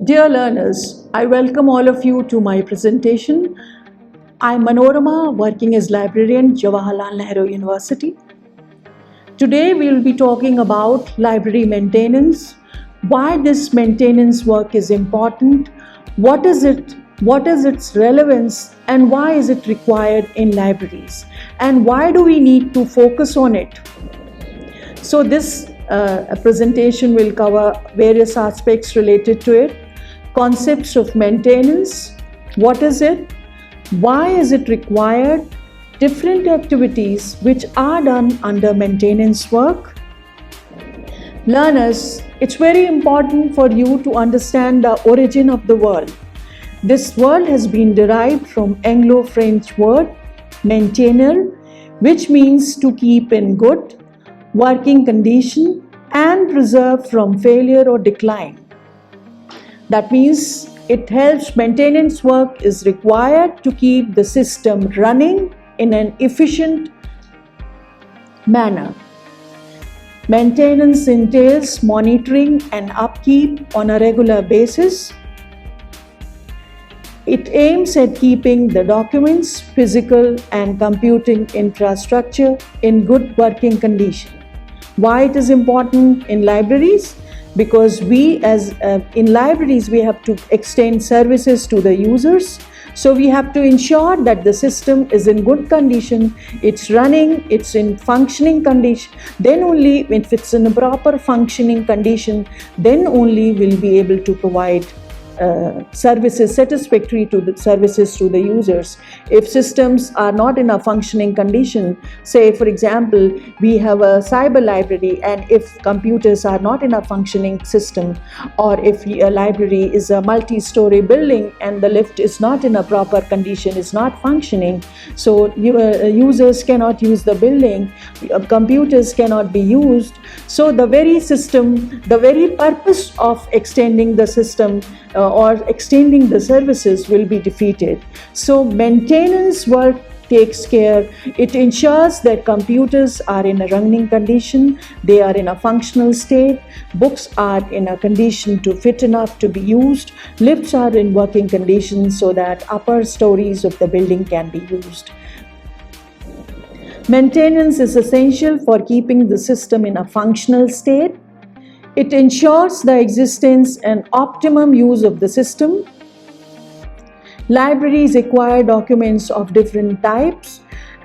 Dear learners, I welcome all of you to my presentation. I'm Manorama, working as librarian, Jawaharlal Nehru University. Today we will be talking about library maintenance, why this maintenance work is important, what is its relevance, and why is it required in libraries, and why do we need to focus on it. So this presentation will cover various aspects related to it. Concepts of maintenance, what is it, why is it required, different activities which are done under maintenance work. Learners, it's very important for you to understand the origin of the word. This word has been derived from Anglo-French word maintainer, which means to keep in good working condition and preserve from failure or decline. That means it helps, maintenance work is required to keep the system running in an efficient manner. Maintenance entails monitoring and upkeep on a regular basis. It aims at keeping the documents, physical and computing infrastructure in good working condition. Why it is important in libraries? Because in libraries we have to extend services to the users. So we have to ensure that the system is in good condition, it's running, it's in functioning condition. Then only if it's in a proper functioning condition, then only we'll be able to provide services satisfactory to the services to the users. If systems are not in a functioning condition, say for example we have a cyber library, and if computers are not in a functioning system, or if a library is a multi-story building and the lift is not in a proper condition, is not functioning, so users cannot use the building, computers cannot be used. So the very system, the very purpose of extending the system or extending the services will be defeated. So maintenance work takes care, it ensures that computers are in a running condition, they are in a functional state, books are in a condition to fit enough to be used, lifts are in working condition so that upper stories of the building can be used. Maintenance is essential for keeping the system in a functional state. It ensures the existence and optimum use of the system. Libraries acquire documents of different types,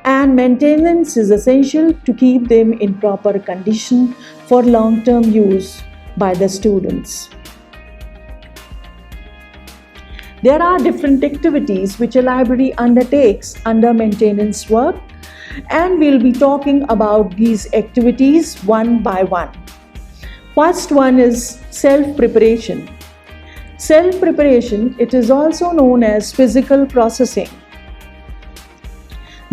and maintenance is essential to keep them in proper condition for long-term use by the students. There are different activities which a library undertakes under maintenance work, and we'll be talking about these activities one by one. First one is self-preparation. Self-preparation, it is also known as physical processing.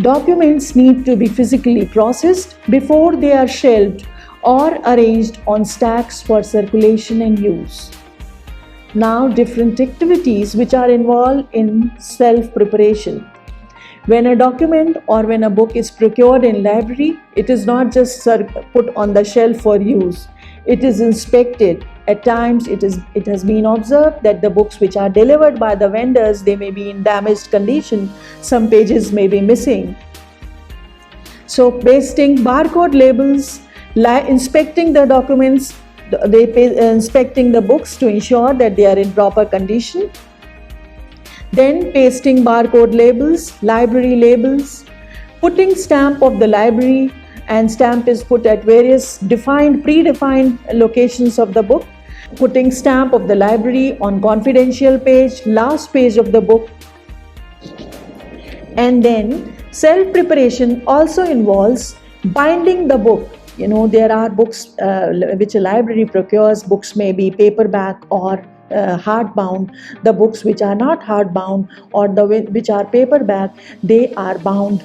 Documents need to be physically processed before they are shelved or arranged on stacks for circulation and use. Now, different activities which are involved in self-preparation. When a document or when a book is procured in library, it is not just put on the shelf for use. It is inspected. At times it has been observed that the books which are delivered by the vendors, they may be in damaged condition, some pages may be missing. So pasting barcode labels, inspecting the documents, inspecting the books to ensure that they are in proper condition. Then pasting barcode labels, library labels, putting stamp of the library, and stamp is put at various predefined locations of the book. Putting stamp of the library on confidential page, last page of the book. And then self-preparation also involves binding the book. You know, there are books which a library procures. Books may be paperback or hardbound. The books which are not hardbound or which are paperback, they are bound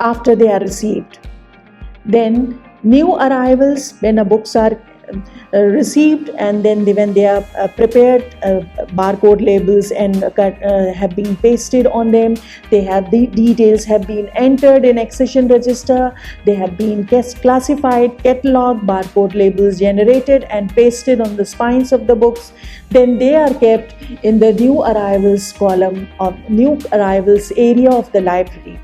after they are received. Then new arrivals, when books are received, and then when they are prepared, barcode labels and have been pasted on them. They have the details have been entered in accession register. They have been classified, cataloged, barcode labels generated and pasted on the spines of the books. Then they are kept in the new arrivals column of new arrivals area of the library.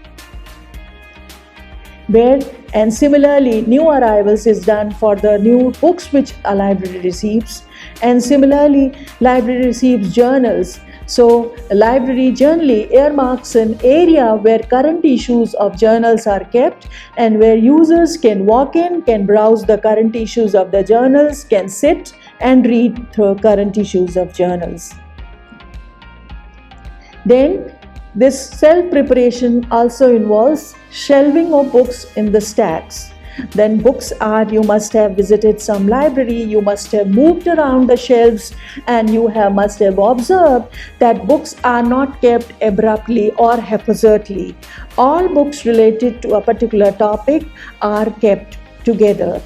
And similarly, new arrivals is done for the new books which a library receives, and similarly library receives journals. So a library generally earmarks an area where current issues of journals are kept, and where users can walk in, can browse the current issues of the journals, can sit and read through current issues of journals. Then this self-preparation also involves shelving of books in the stacks. Then books are, you must have visited some library, you must have moved around the shelves, and you must have observed that books are not kept abruptly or haphazardly. All books related to a particular topic are kept together.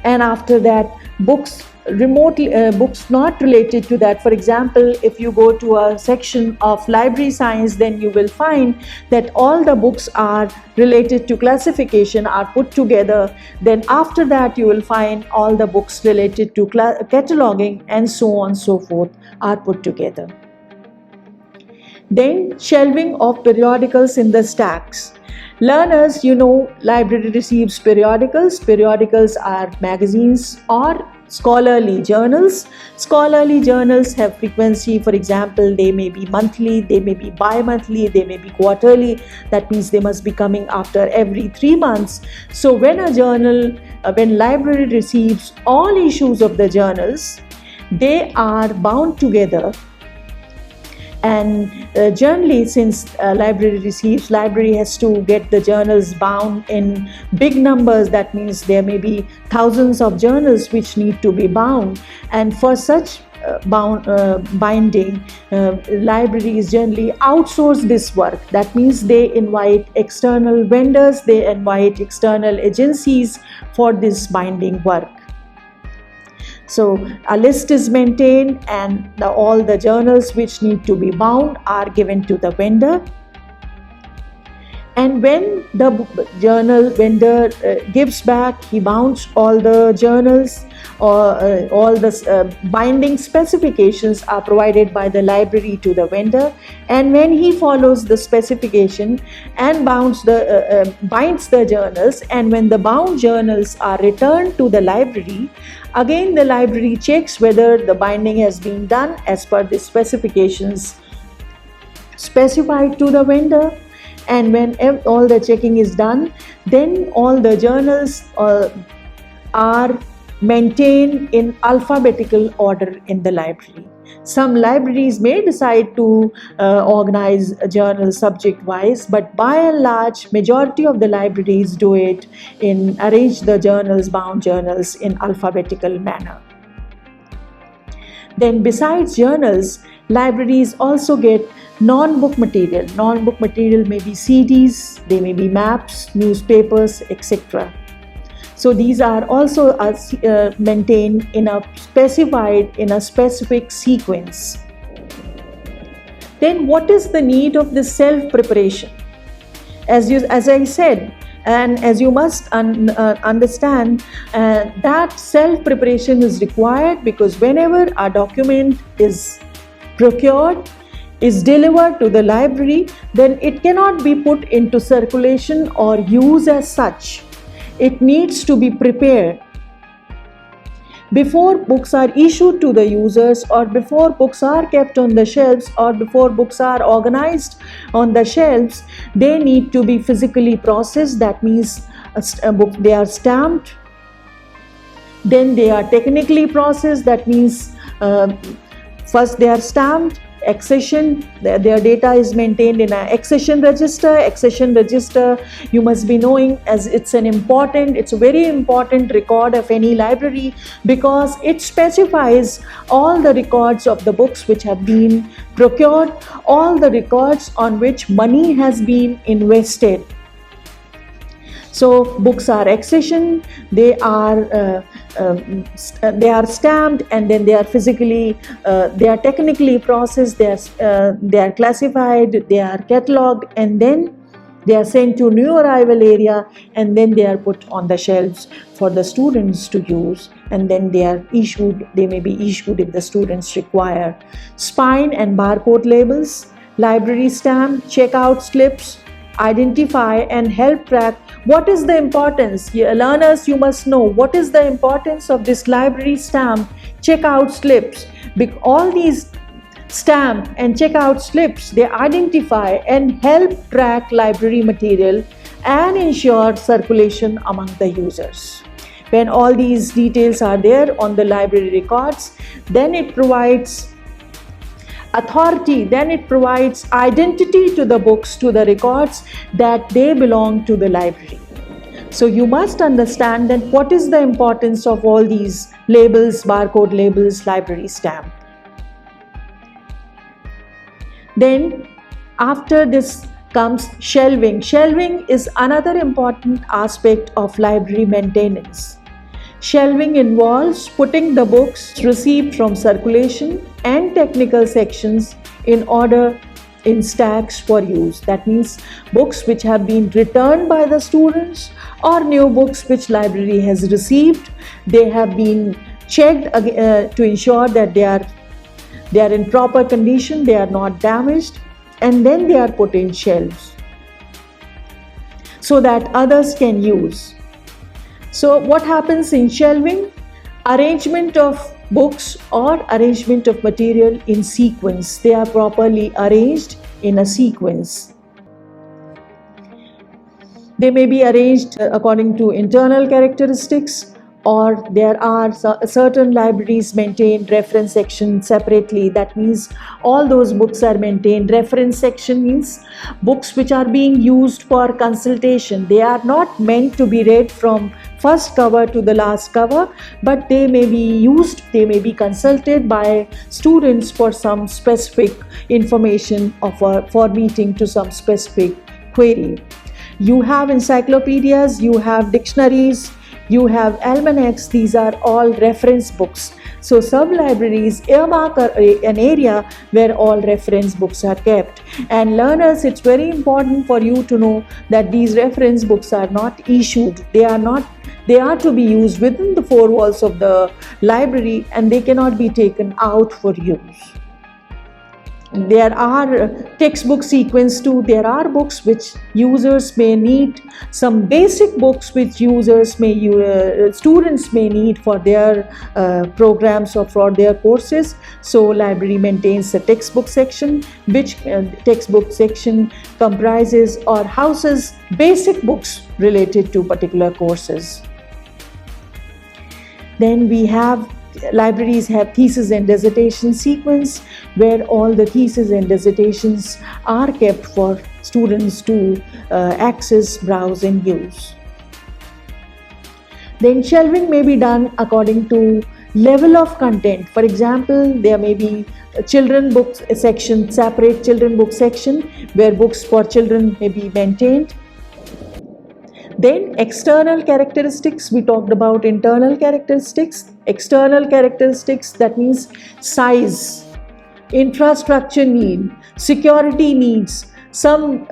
And after that, books not related to that. For example, if you go to a section of library science, then you will find that all the books are related to classification are put together. Then after that, you will find all the books related to cataloging and so on and so forth are put together. Then shelving of periodicals in the stacks. Learners, library receives periodicals. Periodicals are magazines or scholarly journals. Scholarly journals have frequency. For example, they may be monthly, they may be bi-monthly, they may be quarterly. That means they must be coming after every 3 months. So when library receives all issues of the journals, they are bound together. And generally, since library has to get the journals bound in big numbers. That means there may be thousands of journals which need to be bound. And for such binding, libraries generally outsource this work. That means they invite external vendors, they invite external agencies for this binding work. So a list is maintained, and all the journals which need to be bound are given to the vendor. And when the journal vendor gives back, he bounds all the journals, or all the binding specifications are provided by the library to the vendor. And when he follows the specification and binds the journals, and when the bound journals are returned to the library, again the library checks whether the binding has been done as per the specifications specified to the vendor. And when all the checking is done, then all the journals are maintained in alphabetical order in the library. Some libraries may decide to organize journals subject-wise, but by and large, majority of the libraries do it arrange the journals, bound journals in alphabetical manner. Then besides journals, libraries also get non-book material. Non-book material may be CDs, they may be maps, newspapers, etc. So these are also maintained in a specific sequence. Then what is the need of this self-preparation? As I said, and as you must understand, that self-preparation is required because whenever a document is procured, is delivered to the library, then it cannot be put into circulation or use as such. It needs to be prepared. Before books are issued to the users, or before books are kept on the shelves, or before books are organized on the shelves, they need to be physically processed. That means they are stamped. Then they are technically processed. That means first they are stamped, accession, their data is maintained in an accession register. Accession register, you must be knowing, as it's a very important record of any library, because it specifies all the records of the books which have been procured, all the records on which money has been invested. So books are accession, they are they are stamped, and then they are physically, they are technically processed, they are classified, they are catalogued, and then they are sent to new arrival area, and then they are put on the shelves for the students to use, and then they are issued, they may be issued if the students require. Spine and barcode labels, library stamp, checkout slips, identify and help track. What is the importance? Learners, you must know what is the importance of this library stamp, checkout slips. All these stamp and checkout slips, they identify and help track library material and ensure circulation among the users. When all these details are there on the library records, then it provides authority, then it provides identity to the books, to the records, that they belong to the library. So you must understand that what is the importance of all these labels, barcode labels, library stamp. Then after this comes shelving. Shelving is another important aspect of library maintenance. Shelving involves putting the books received from circulation and technical sections in order in stacks for use. That means books which have been returned by the students or new books which library has received, they have been checked to ensure that they are in proper condition, they are not damaged, and then they are put in shelves so that others can use. So what happens in shelving? Arrangement of books or arrangement of material in sequence. They are properly arranged in a sequence. They may be arranged according to internal characteristics, or there are certain libraries maintain reference section separately. That means all those books are maintained. Reference section means books which are being used for consultation. They are not meant to be read from first cover to the last cover, but they may be used, they may be consulted by students for some specific information for meeting to some specific query. You have encyclopedias, you have dictionaries, you have almanacs. These are all reference books. So sub-libraries earmark an area where all reference books are kept. And learners, it's very important for you to know that these reference books are not issued. They are to be used within the four walls of the library, and they cannot be taken out for use. There are textbook sequence too. There are books which users may need, some basic books which students may need for their programs or for their courses. So library maintains a textbook section, which textbook section comprises or houses basic books related to particular courses. Then we have libraries have thesis and dissertation sequence, where all the theses and dissertations are kept for students to access, browse and use. Then shelving may be done according to level of content. For example, there may be a children books section, separate children book section where books for children may be maintained. Then external characteristics, we talked about internal characteristics. External characteristics, that means size, infrastructure need, security needs. Some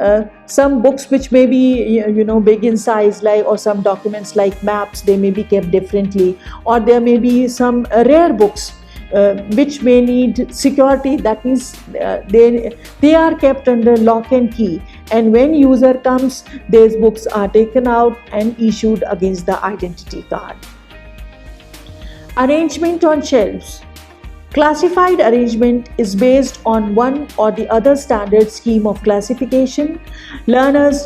books which may be big in size, like, or some documents like maps, they may be kept differently, or there may be some rare books which may need security. That means they are kept under lock and key, and when user comes, these books are taken out and issued against the identity card. Arrangement on shelves. Classified arrangement is based on one or the other standard scheme of classification. Learners,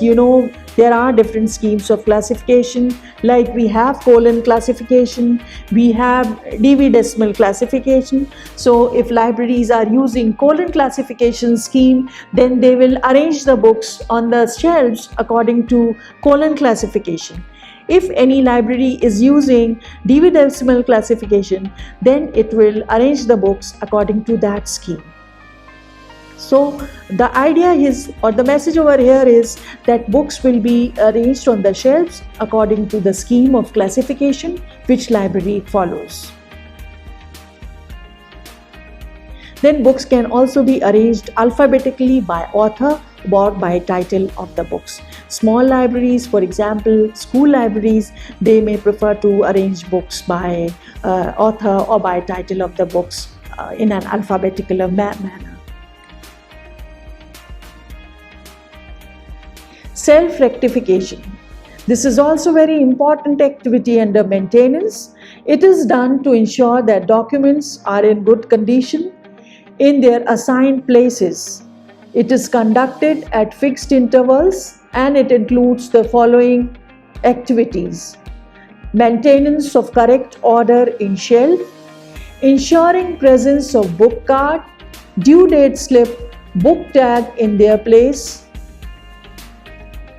there are different schemes of classification, like we have colon classification, we have Dewey Decimal classification. So if libraries are using colon classification scheme, then they will arrange the books on the shelves according to colon classification. If any library is using Dewey Decimal classification, then it will arrange the books according to that scheme. So the idea is, or the message over here is, that books will be arranged on the shelves according to the scheme of classification which library follows. Then books can also be arranged alphabetically by author or by title of the books. Small libraries, for example, school libraries, they may prefer to arrange books by author or by title of the books in an alphabetical manner. Self-rectification. This is also very important activity under maintenance. It is done to ensure that documents are in good condition in their assigned places. It is conducted at fixed intervals and it includes the following activities: maintenance of correct order in shelf, ensuring presence of book card, due date slip, book tag in their place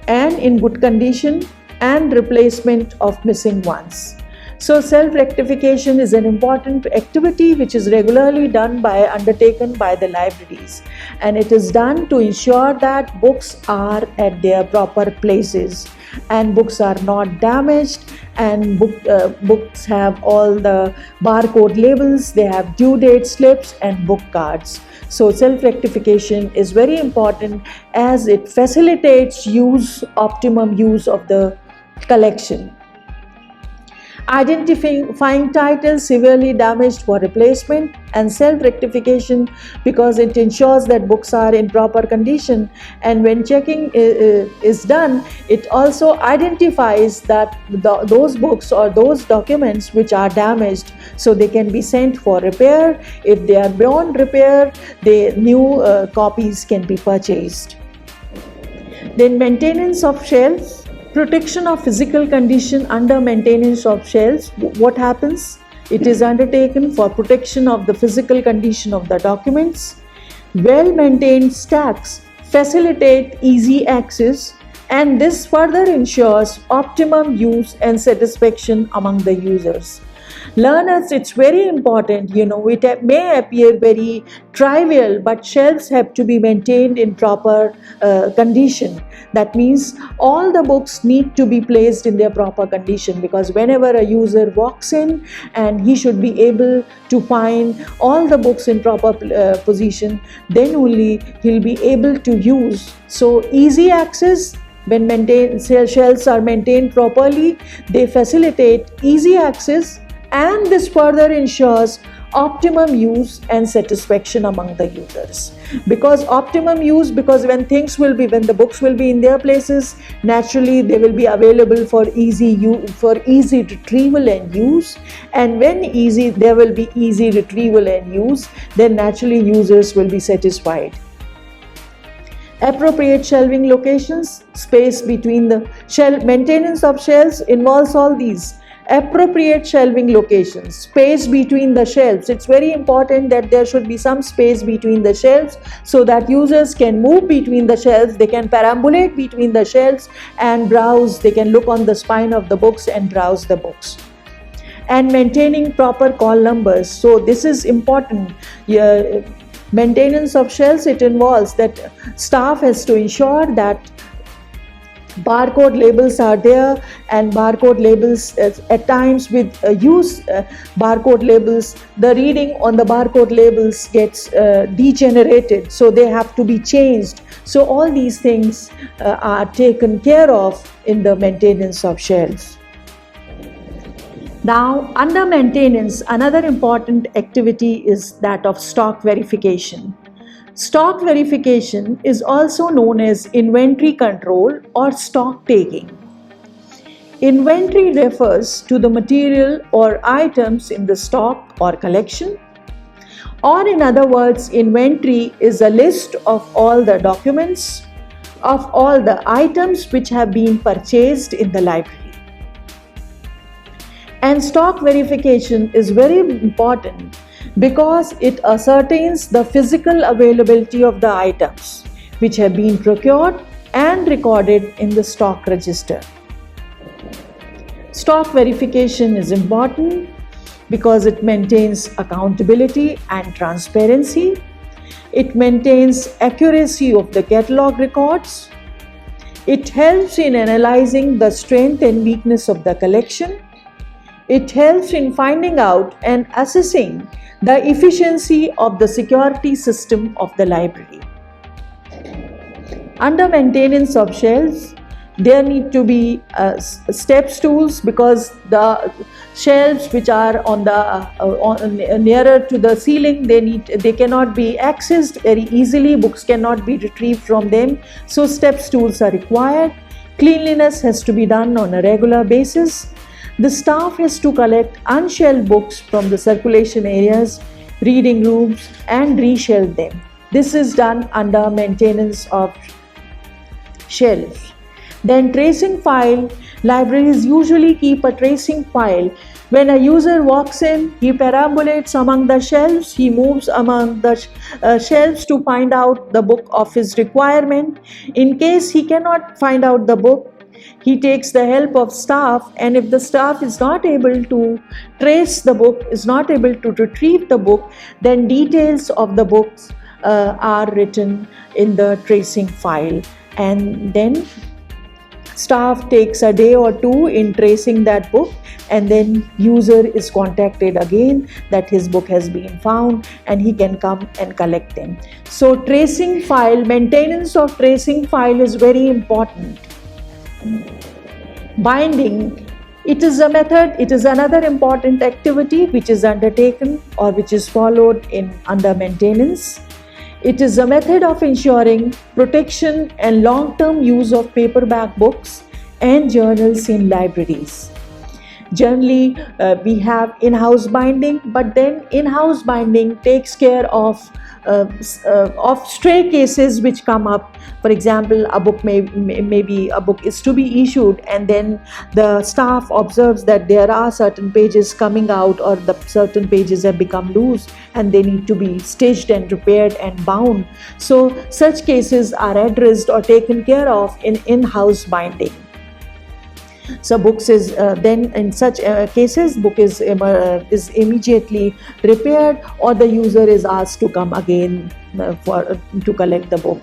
and in good condition, and replacement of missing ones. So self-rectification is an important activity which is regularly undertaken by the libraries, and it is done to ensure that books are at their proper places and books are not damaged, and books have all the barcode labels, they have due date slips and book cards. So self-rectification is very important as it facilitates optimum use of the collection. Identifying titles severely damaged for replacement, and self-rectification because it ensures that books are in proper condition, and when checking is done, it also identifies that those books or those documents which are damaged, so they can be sent for repair. If they are beyond repair, the new copies can be purchased. Then maintenance of shelves. Protection of physical condition under maintenance of shelves. What happens? It is undertaken for protection of the physical condition of the documents. Well-maintained stacks facilitate easy access, and this further ensures optimum use and satisfaction among the users. Learners, it's very important, it may appear very trivial, but shelves have to be maintained in proper condition. That means all the books need to be placed in their proper condition, because whenever a user walks in, and he should be able to find all the books in proper position, then only he'll be able to use. So easy access, when shelves are maintained properly, they facilitate easy access, and this further ensures optimum use and satisfaction among the users. Because optimum use, because when the books will be in their places, naturally they will be available for easy retrieval and use, and when there will be easy retrieval and use, then naturally users will be satisfied. Appropriate shelving locations, space between the maintenance of shelves involves all these. Appropriate shelving locations, space between the shelves. It's very important that there should be some space between the shelves so that users can move between the shelves, they can perambulate between the shelves and browse, they can look on the spine of the books and browse the books. And maintaining proper call numbers. So this is important. Maintenance of shelves, it involves that staff has to ensure that barcode labels are there, and barcode labels at times with barcode labels, the reading on the barcode labels gets degenerated, so they have to be changed. So all these things are taken care of in the maintenance of shelves. Now, under maintenance, another important activity is that of stock verification. Stock verification is also known as inventory control or stock taking. Inventory refers to the material or items in the stock or collection, or in other words, inventory is a list of all the documents, of all the items which have been purchased in the library. And stock verification is very important because it ascertains the physical availability of the items which have been procured and recorded in the stock register. Stock verification is important because it maintains accountability and transparency. It maintains accuracy of the catalog records. It helps in analyzing the strength and weakness of the collection. It helps in finding out and assessing the efficiency of the security system of the library. Under maintenance of shelves, there need to be step stools, because the shelves which are on the nearer to the ceiling, they cannot be accessed very easily. Books cannot be retrieved from them, so step stools are required. Cleanliness has to be done on a regular basis. The staff has to collect unshelved books from the circulation areas, reading rooms, and reshelve them. This is done under maintenance of shelves. Then tracing file. Libraries usually keep a tracing file. When a user walks in, he perambulates among the shelves, he moves among the shelves to find out the book of his requirement. In case he cannot find out the book, he takes the help of staff, and if the staff is not able to trace the book, is not able to retrieve the book, then details of the books are written in the tracing file, and then staff takes a day or two in tracing that book, and then user is contacted again that his book has been found and he can come and collect them. So tracing file, maintenance of tracing file is very important. Binding, it is a method, it is another important activity which is undertaken or which is followed under maintenance. It is a method of ensuring protection and long-term use of paperback books and journals in libraries. Generally, we have in-house binding, but then in-house binding takes care of stray cases which come up. For example, a book maybe a book is to be issued, and then the staff observes that there are certain pages coming out, or the certain pages have become loose and they need to be stitched and repaired and bound. So such cases are addressed or taken care of in-house binding. So books is then in such cases, book is immediately repaired, or the user is asked to come again to collect the book.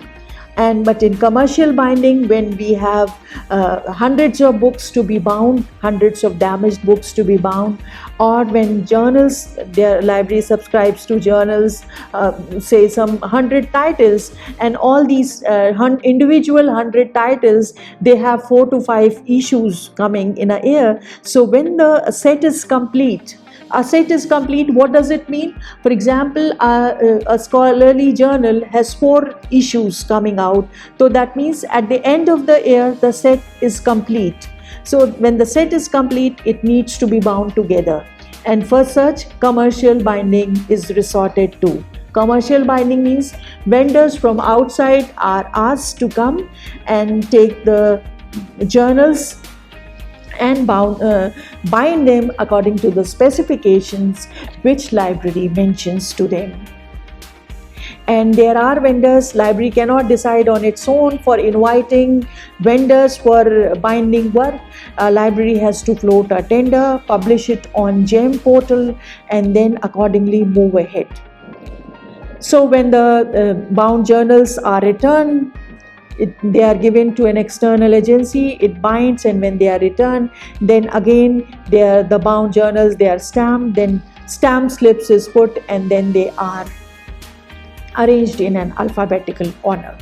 But in commercial binding, when we have hundreds of books to be bound, hundreds of damaged books to be bound, or when journals, their library subscribes to journals, say some 100 titles, and all these individual 100 titles, they have 4 to 5 issues coming in a year. So when the set is complete, what does it mean? For example, a scholarly journal has 4 issues coming out. So that means at the end of the year, the set is complete. So when the set is complete, it needs to be bound together. And for such, commercial binding is resorted to. Commercial binding means vendors from outside are asked to come and take the journals and bind them according to the specifications which library mentions to them. And there are vendors, library cannot decide on its own for inviting vendors for binding work. Library has to float a tender, publish it on GEM portal, and then accordingly move ahead. So when the bound journals are returned, they are given to an external agency, it binds, and when they are returned, then again the bound journals, they are stamped, then stamp slips is put, and then they are arranged in an alphabetical order.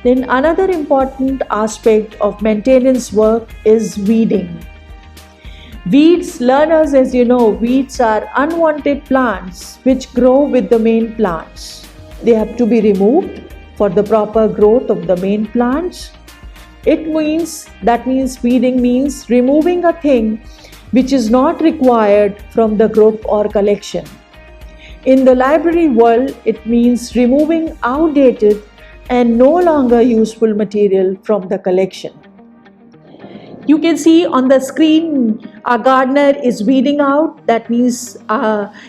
Then another important aspect of maintenance work is weeding. Weeds, learners, as you know, weeds are unwanted plants which grow with the main plants. They have to be removed for the proper growth of the main plants. That means weeding means removing a thing which is not required from the group or collection. In the library world, it means removing outdated and no longer useful material from the collection. You can see on the screen, a gardener is weeding out. That means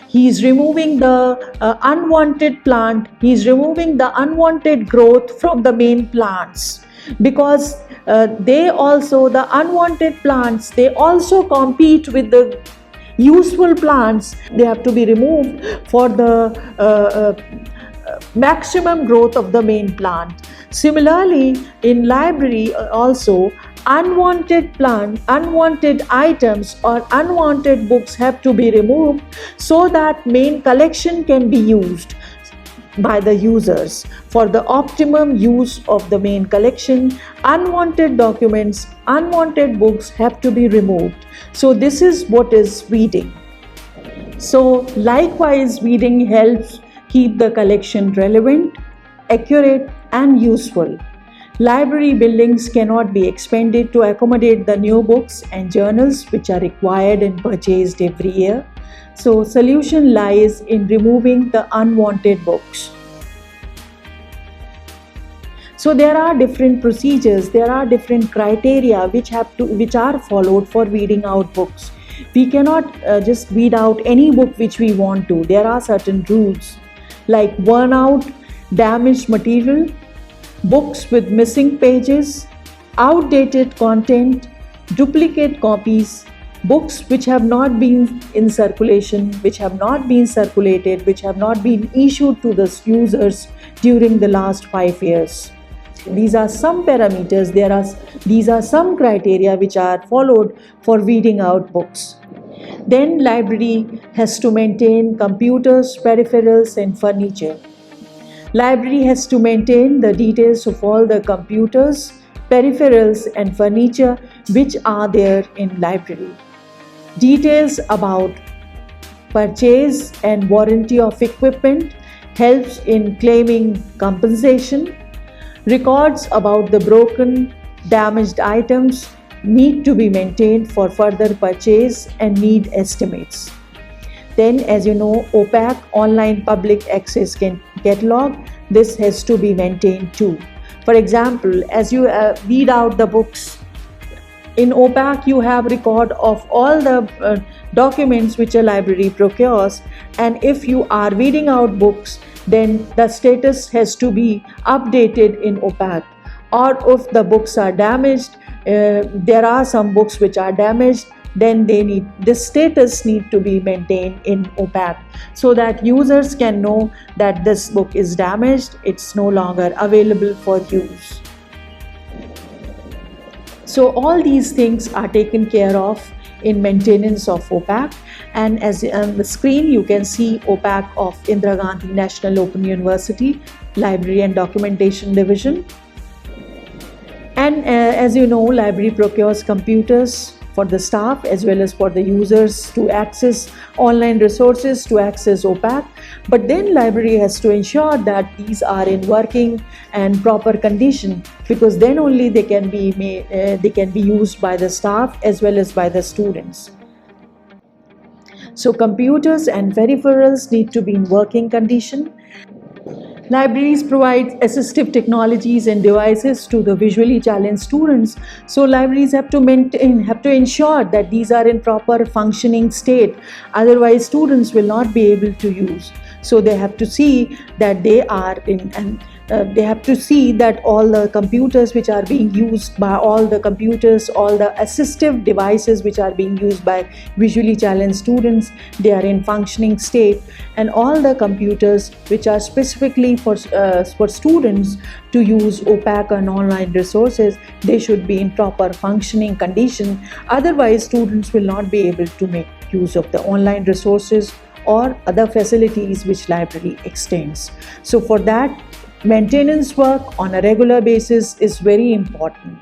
he is removing the unwanted plant. He is removing the unwanted growth from the main plants, because the unwanted plants, they also compete with the Useful plants, they have to be removed for the maximum growth of the main plant. Similarly, in library also, unwanted items or unwanted books have to be removed so that main collection can be used by the users. For the optimum use of the main collection, unwanted documents, unwanted books have to be removed. So this is what is weeding. So likewise, weeding helps keep the collection relevant, accurate and useful. Library buildings cannot be expanded to accommodate the new books and journals which are required and purchased every year. So solution lies in removing the unwanted books. So there are different procedures, there are different criteria which are followed for weeding out books. We cannot just weed out any book which we want to. There are certain rules like worn out, damaged material, books with missing pages, outdated content, duplicate copies, books which have not been in circulation, which have not been circulated, which have not been issued to the users during the last 5 years. These are some parameters, these are some criteria which are followed for weeding out books. Then library has to maintain computers, peripherals and furniture. Library has to maintain the details of all the computers, peripherals and furniture which are there in library. Details about purchase and warranty of equipment helps in claiming compensation. Records about the broken, damaged items need to be maintained for further purchase and need estimates. Then, as you know, OPAC, online public access catalog, this has to be maintained too. For example, as you weed out the books, in OPAC you have record of all the documents which a library procures, and if you are weeding out books, then the status has to be updated in OPAC. Or if the books are damaged, there are some books which are damaged, then the status need to be maintained in OPAC so that users can know that this book is damaged, it's no longer available for use. So all these things are taken care of in maintenance of OPAC, and as on the screen you can see OPAC of Indira Gandhi National Open University, Library and Documentation Division. And as you know, library procures computers for the staff as well as for the users to access online resources, to access OPAC. But then library has to ensure that these are in working and proper condition, because then only they can be used by the staff as well as by the students. So computers and peripherals need to be in working condition. Libraries provide assistive technologies and devices to the visually challenged students. So libraries have to ensure that these are in proper functioning state. Otherwise, students will not be able to use. So they have to see that they are they have to see that all the computers which are being used by all the assistive devices which are being used by visually challenged students, they are in functioning state, and all the computers which are specifically for students to use OPAC and online resources, they should be in proper functioning condition. Otherwise, students will not be able to make use of the online resources or other facilities which library extends. So for that, maintenance work on a regular basis is very important.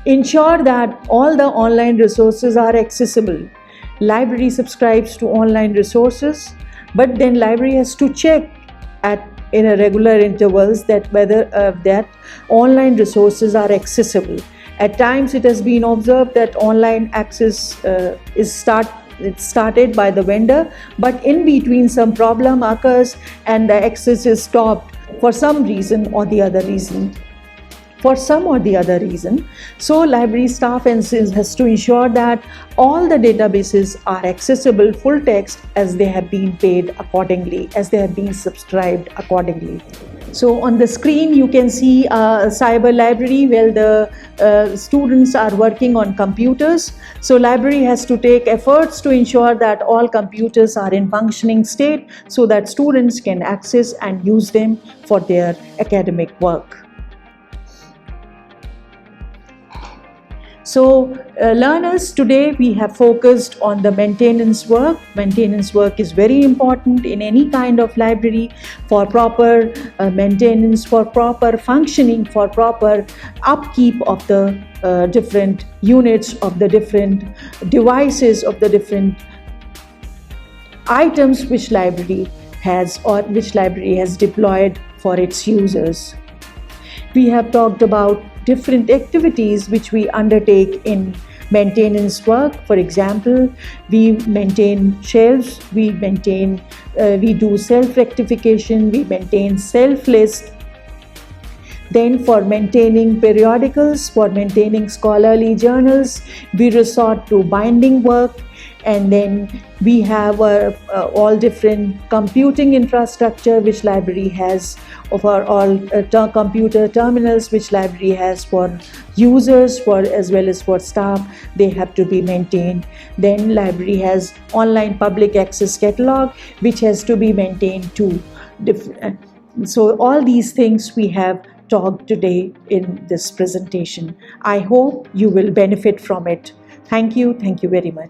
Ensure that all the online resources are accessible. Library subscribes to online resources, but then library has to check in a regular intervals that whether that online resources are accessible. At times it has been observed that online access it's started by the vendor, but in between some problem occurs and the access is stopped for some reason or the other reason. So library staff has to ensure that all the databases are accessible full text as they have been paid accordingly, as they have been subscribed accordingly. So on the screen you can see a cyber library where the students are working on computers. So library has to take efforts to ensure that all computers are in functioning state so that students can access and use them for their academic work. So learners, today we have focused on the maintenance work. Maintenance work is very important in any kind of library for proper maintenance, for proper functioning, for proper upkeep of the different units, of the different devices, of the different items which library has or which library has deployed for its users. We have talked about different activities which we undertake in maintenance work. For example, we maintain shelves, we do self-rectification, we maintain self-list. Then for maintaining periodicals, for maintaining scholarly journals, we resort to binding work. And then we have all different computing infrastructure which library has, for all computer terminals which library has for users, for as well as for staff. They have to be maintained. Then library has online public access catalog which has to be maintained too. So all these things we have talked today in this presentation. I hope you will benefit from it. Thank you very much.